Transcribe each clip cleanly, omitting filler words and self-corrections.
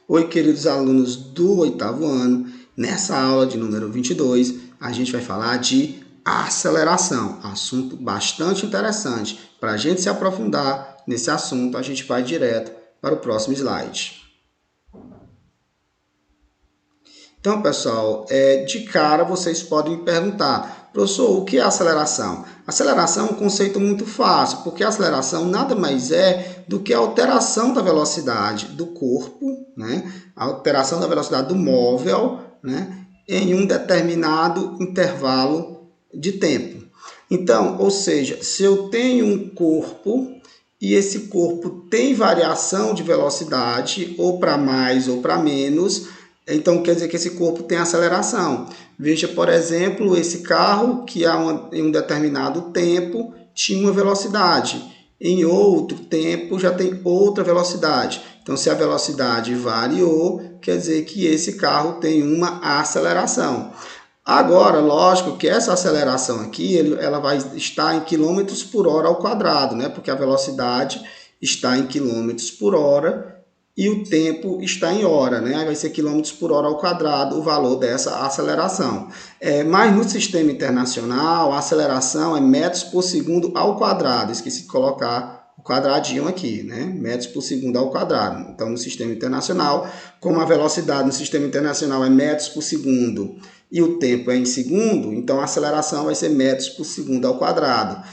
Oi, queridos alunos do 8º ano. Nessa aula de número 22, a gente vai falar de aceleração, assunto bastante interessante. Para a gente se aprofundar nesse assunto, a gente vai direto para o próximo slide. Então, pessoal, de cara vocês podem me perguntar, professor, o que é aceleração? Aceleração é um conceito muito fácil, porque a aceleração nada mais é do que a alteração da velocidade do corpo, né? A alteração da velocidade do móvel, né? Em um determinado intervalo de tempo. Então, ou seja, se eu tenho um corpo e esse corpo tem variação de velocidade, ou para mais ou para menos, então quer dizer que esse corpo tem aceleração. Veja, por exemplo, esse carro que em um determinado tempo tinha uma velocidade, em outro tempo já tem outra velocidade. Então, se a velocidade variou, quer dizer que esse carro tem uma aceleração. Agora, lógico que essa aceleração aqui, ela vai estar em quilômetros por hora ao quadrado, né? Porque a velocidade está em quilômetros por hora e o tempo está em hora, né? Vai ser quilômetros por hora ao quadrado o valor dessa aceleração. Mas no sistema internacional, a aceleração é metros por segundo ao quadrado. Esqueci de colocar o quadradinho aqui, né? Metros por segundo ao quadrado. Então, no sistema internacional, como a velocidade no sistema internacional é metros por segundo e o tempo é em segundo, então a aceleração vai ser metros por segundo ao quadrado.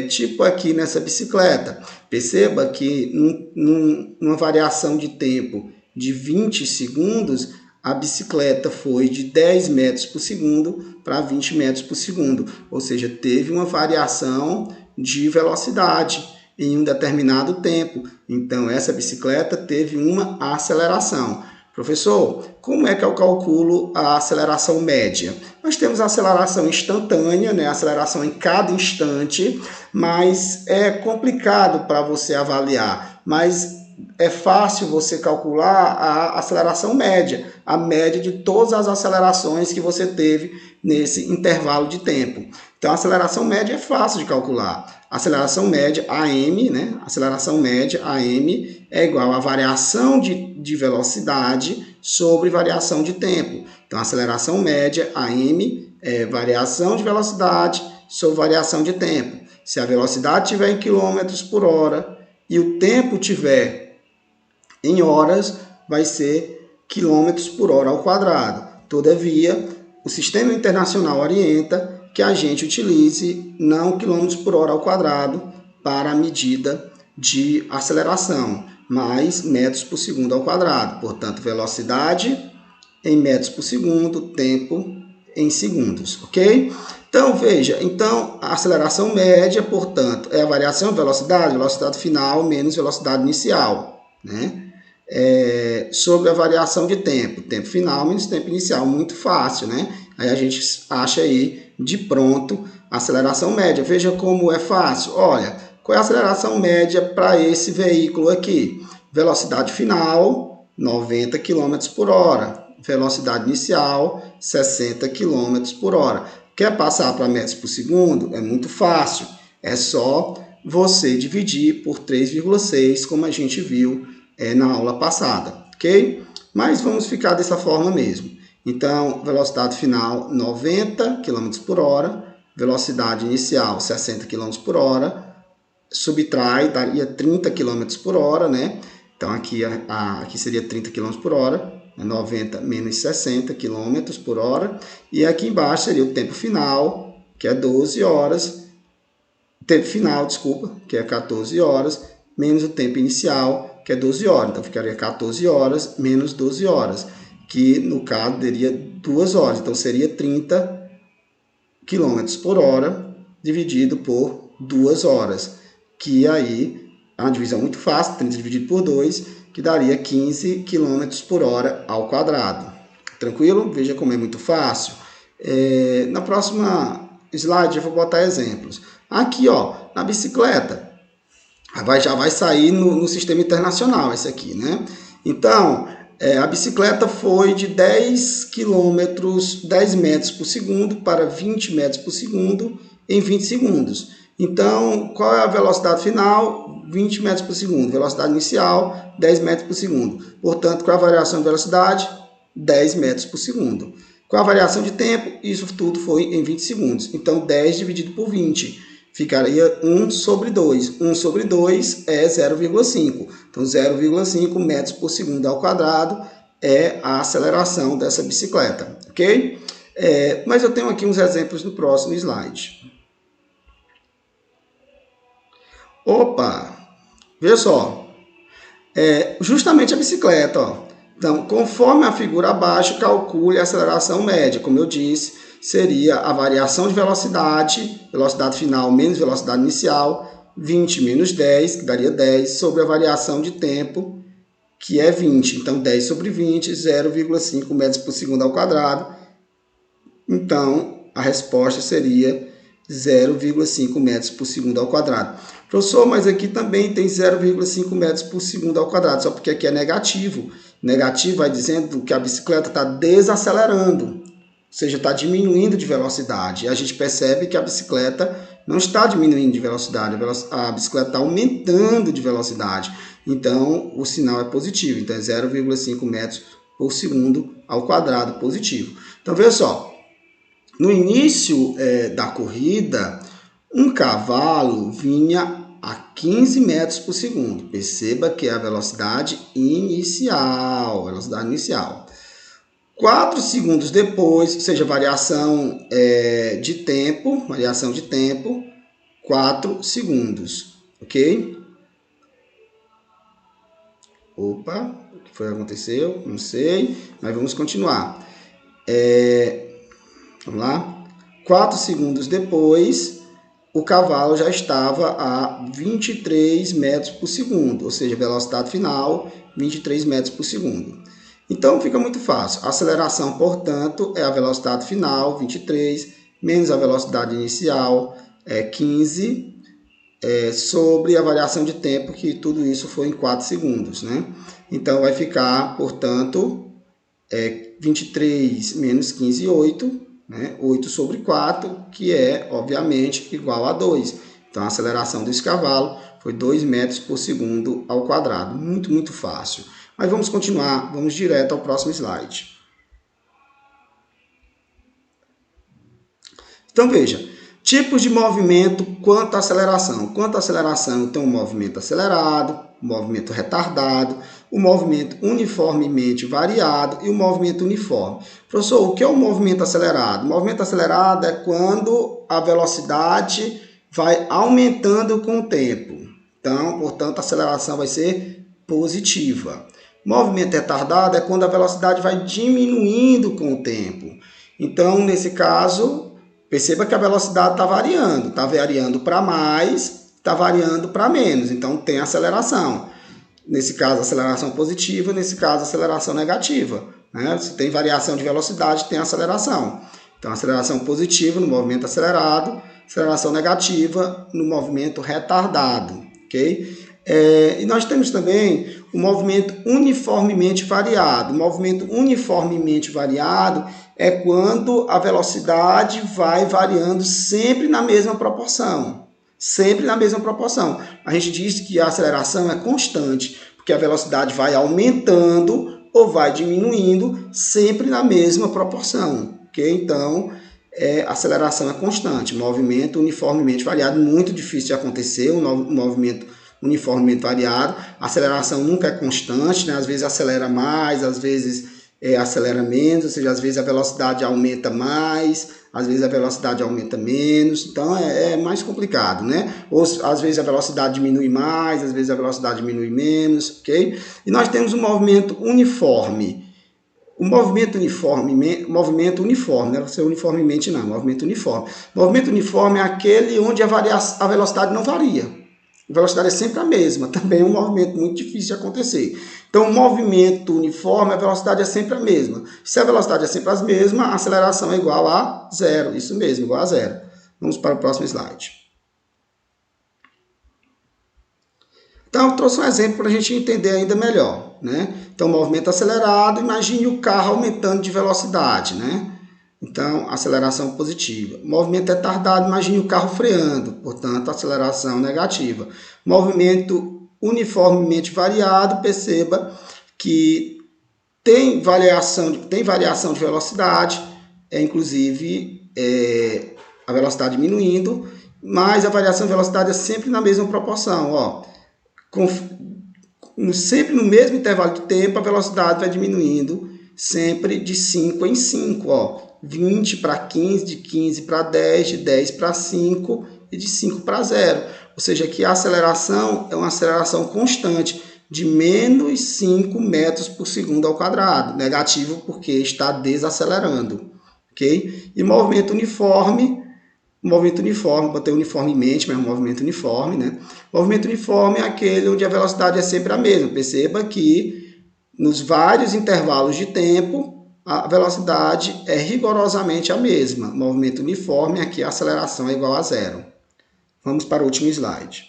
Tipo aqui nessa bicicleta. Perceba que numa variação de tempo de 20 segundos, a bicicleta foi de 10 metros por segundo para 20 metros por segundo. Ou seja, teve uma variação de velocidade em um determinado tempo. Então, essa bicicleta teve uma aceleração. Professor, como é que eu calculo a aceleração média? Nós temos a aceleração instantânea, né? A aceleração em cada instante, mas é complicado para você avaliar. Mas é fácil você calcular a aceleração média, a média de todas as acelerações que você teve nesse intervalo de tempo. Então, a aceleração média é fácil de calcular. A aceleração média, AM, né? A aceleração média, AM, é igual a variação de velocidade sobre variação de tempo. Então, a aceleração média, AM, é variação de velocidade sobre variação de tempo. Se a velocidade estiver em quilômetros por hora e o tempo estiver em horas, vai ser quilômetros por hora ao quadrado. Todavia, o sistema internacional orienta que a gente utilize não quilômetros por hora ao quadrado para a medida de aceleração, mas metros por segundo ao quadrado. Portanto, velocidade em metros por segundo, tempo em segundos, ok? Então, veja, a aceleração média, portanto, é a variação de velocidade, velocidade final menos velocidade inicial, né? Sobre a variação de tempo final menos tempo inicial, muito fácil, né? Aí a gente acha aí de pronto a aceleração média. Veja como é fácil. Olha, qual é a aceleração média para esse veículo aqui? Velocidade final, 90 km por hora. Velocidade inicial, 60 km por hora. Quer passar para metros por segundo? É muito fácil. É só você dividir por 3,6, como a gente viu na aula passada, ok? Mas vamos ficar dessa forma mesmo. Então, velocidade final 90 km por hora, velocidade inicial 60 km por hora, subtrai, daria 30 km por hora, né? Então, aqui seria 30 km por hora, 90 menos 60 km por hora, e aqui embaixo seria o tempo final, que é 12 horas, tempo final, desculpa, que é 14 horas, menos o tempo inicial, que é 12 horas. Então, ficaria 14 horas menos 12 horas, que no caso daria 2 horas. Então, seria 30 km por hora dividido por 2 horas, que aí é uma divisão muito fácil, 30 dividido por 2, que daria 15 km por hora ao quadrado. Tranquilo? Veja como é muito fácil. Na próxima slide eu vou botar exemplos. Aqui, ó, na bicicleta, já vai sair no sistema internacional esse aqui, né? Então, a bicicleta foi de 10 metros por segundo para 20 metros por segundo em 20 segundos. Então, qual é a velocidade final? 20 metros por segundo. Velocidade inicial, 10 metros por segundo. Portanto, qual é a variação de velocidade? 10 metros por segundo. Qual a variação de tempo? Isso tudo foi em 20 segundos. Então, 10 dividido por 20 ficaria 1 sobre 2. 1 sobre 2 é 0,5. Então, 0,5 metros por segundo ao quadrado é a aceleração dessa bicicleta, ok? Mas eu tenho aqui uns exemplos no próximo slide. Opa! Veja só. Justamente a bicicleta, ó. Então, conforme a figura abaixo, calcule a aceleração média. Como eu disse, seria a variação de velocidade, velocidade final menos velocidade inicial, 20 menos 10, que daria 10, sobre a variação de tempo, que é 20. Então, 10 sobre 20, 0,5 metros por segundo ao quadrado. Então, a resposta seria 0,5 metros por segundo ao quadrado. Professor, mas aqui também tem 0,5 metros por segundo ao quadrado, só porque aqui é negativo. Negativo vai dizendo que a bicicleta está desacelerando, ou seja, está diminuindo de velocidade. E a gente percebe que a bicicleta não está diminuindo de velocidade, a bicicleta está aumentando de velocidade. Então, o sinal é positivo. Então, é 0,5 metros por segundo ao quadrado positivo. Então, veja só. No início da corrida, um cavalo vinha a 15 metros por segundo. Perceba que é a velocidade inicial. 4 segundos depois, ou seja, variação de tempo, 4 segundos, ok? Opa, o que foi que aconteceu? Não sei, mas vamos continuar. Vamos lá. 4 segundos depois, o cavalo já estava a 23 metros por segundo, ou seja, velocidade final, 23 metros por segundo. Então, fica muito fácil. A aceleração, portanto, é a velocidade final, 23, menos a velocidade inicial, 15, sobre a variação de tempo, que tudo isso foi em 4 segundos, né? Então, vai ficar, portanto, 23 menos 15, 8, né? 8 sobre 4, que é, obviamente, igual a 2. Então, a aceleração desse cavalo foi 2 metros por segundo ao quadrado. Muito, muito fácil. Mas vamos continuar, vamos direto ao próximo slide. Então, veja, tipos de movimento quanto à aceleração. Quanto à aceleração, tem um movimento acelerado, um movimento retardado, o movimento uniformemente variado e o movimento uniforme. Professor, o que é o movimento acelerado? O movimento acelerado é quando a velocidade vai aumentando com o tempo. Então, portanto, a aceleração vai ser positiva. Movimento retardado é quando a velocidade vai diminuindo com o tempo. Então, nesse caso, perceba que a velocidade está variando para mais, está variando para menos. Então, tem aceleração. Nesse caso, aceleração positiva, nesse caso, aceleração negativa. Né? Se tem variação de velocidade, tem aceleração. Então, aceleração positiva no movimento acelerado, aceleração negativa no movimento retardado. Ok? E nós temos também o movimento uniformemente variado. O movimento uniformemente variado é quando a velocidade vai variando sempre na mesma proporção. Sempre na mesma proporção. A gente diz que a aceleração é constante, porque a velocidade vai aumentando ou vai diminuindo sempre na mesma proporção. Okay? Então, a aceleração é constante. Movimento uniformemente variado, muito difícil de acontecer, um movimento uniformemente variado. A aceleração nunca é constante, né? Às vezes acelera mais, às vezes acelera menos, ou seja, às vezes a velocidade aumenta mais, às vezes a velocidade aumenta menos, então é mais complicado, né? Ou às vezes a velocidade diminui mais, às vezes a velocidade diminui menos, ok? E nós temos um movimento uniforme. O movimento uniforme, né? Não é uniformemente não, movimento uniforme. O movimento uniforme é aquele onde a velocidade não varia. A velocidade é sempre a mesma, também é um movimento muito difícil de acontecer. Então, o movimento uniforme, a velocidade é sempre a mesma. Se a velocidade é sempre a mesma, a aceleração é igual a zero. Isso mesmo, igual a zero. Vamos para o próximo slide. Então, eu trouxe um exemplo para a gente entender ainda melhor, né? Então, movimento acelerado, imagine o carro aumentando de velocidade, né? Então, aceleração positiva. Movimento retardado, imagine o carro freando, portanto, aceleração negativa. Movimento uniformemente variado, perceba que tem variação de velocidade, inclusive a velocidade diminuindo, mas a variação de velocidade é sempre na mesma proporção. Ó. Sempre no mesmo intervalo de tempo, a velocidade vai diminuindo, sempre de 5 em 5. Ó. 20 para 15, de 15 para 10, de 10 para 5 e de 5 para 0. Ou seja, aqui a aceleração é uma aceleração constante de menos 5 metros por segundo ao quadrado. Negativo porque está desacelerando. Okay? E movimento uniforme, botei uniformemente, mas é um movimento uniforme. Né? Movimento uniforme é aquele onde a velocidade é sempre a mesma. Perceba que nos vários intervalos de tempo, a velocidade é rigorosamente a mesma. Movimento uniforme, aqui a aceleração é igual a zero. Vamos para o último slide.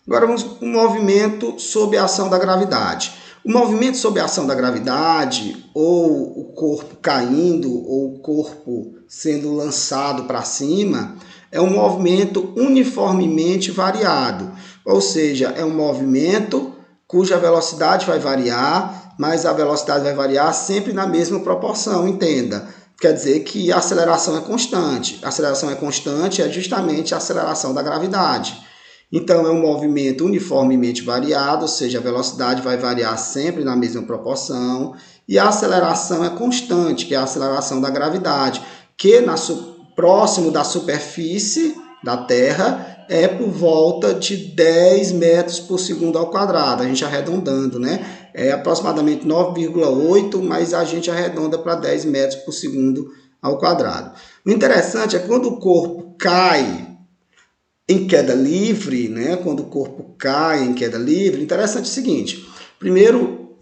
Agora vamos para o movimento sob a ação da gravidade. O movimento sob a ação da gravidade, ou o corpo caindo, ou o corpo sendo lançado para cima, é um movimento uniformemente variado. Ou seja, é um movimento cuja velocidade vai variar, mas a velocidade vai variar sempre na mesma proporção, entenda. Quer dizer que a aceleração é constante. A aceleração é constante, é justamente a aceleração da gravidade. Então, é um movimento uniformemente variado, ou seja, a velocidade vai variar sempre na mesma proporção. E a aceleração é constante, que é a aceleração da gravidade, que próximo da superfície da Terra é por volta de 10 metros por segundo ao quadrado, a gente arredondando, né? É aproximadamente 9,8, mas a gente arredonda para 10 metros por segundo ao quadrado. O interessante é quando o corpo cai em queda livre, né? Quando o corpo cai em queda livre, interessante é o seguinte, primeiro,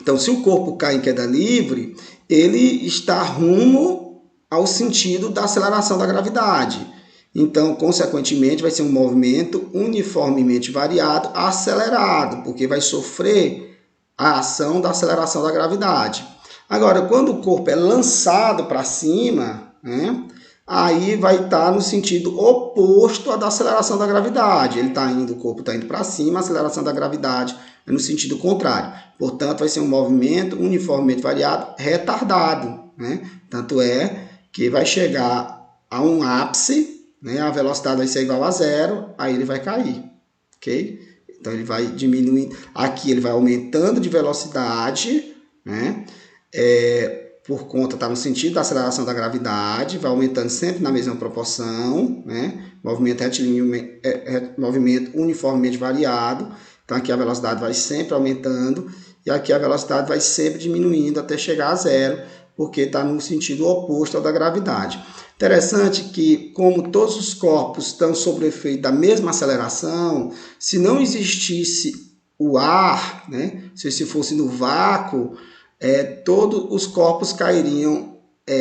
então se o corpo cai em queda livre, ele está rumo ao sentido da aceleração da gravidade. Então, consequentemente, vai ser um movimento uniformemente variado, acelerado, porque vai sofrer a ação da aceleração da gravidade. Agora, quando o corpo é lançado para cima, né, aí vai estar no sentido oposto à da aceleração da gravidade. O corpo está indo para cima, a aceleração da gravidade é no sentido contrário. Portanto, vai ser um movimento uniformemente variado, retardado. Né? Tanto é que vai chegar a um ápice, né? A velocidade vai ser igual a zero, aí ele vai cair, ok? Então ele vai diminuindo, aqui ele vai aumentando de velocidade, né? Por conta, está no sentido da aceleração da gravidade, vai aumentando sempre na mesma proporção, né? Movimento retilíneo, movimento uniformemente variado, então aqui a velocidade vai sempre aumentando, e aqui a velocidade vai sempre diminuindo até chegar a zero, porque está no sentido oposto ao da gravidade. Interessante que, como todos os corpos estão sob o efeito da mesma aceleração, se não existisse o ar, né, se fosse no vácuo, todos os corpos cairiam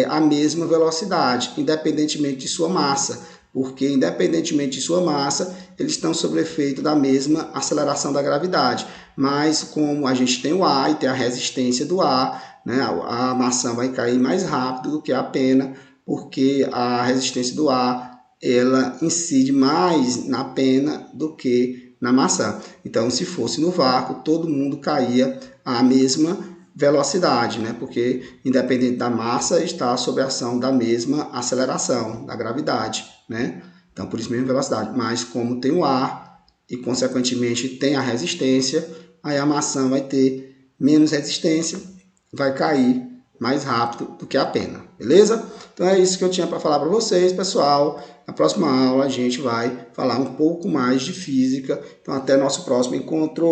à mesma velocidade, independentemente de sua massa, porque independentemente de sua massa, eles estão sob o efeito da mesma aceleração da gravidade. Mas como a gente tem o ar e tem a resistência do ar, né, a maçã vai cair mais rápido do que a pena, porque a resistência do ar ela incide mais na pena do que na maçã. Então, se fosse no vácuo, todo mundo caía à mesma velocidade, né? Porque independente da massa, está sob a ação da mesma aceleração, da gravidade, né? Então, por isso mesmo velocidade. Mas como tem o ar e, consequentemente, tem a resistência, aí a maçã vai ter menos resistência, vai cair mais rápido do que a pena, beleza? Então é isso que eu tinha para falar para vocês, pessoal. Na próxima aula a gente vai falar um pouco mais de física. Então até nosso próximo encontro.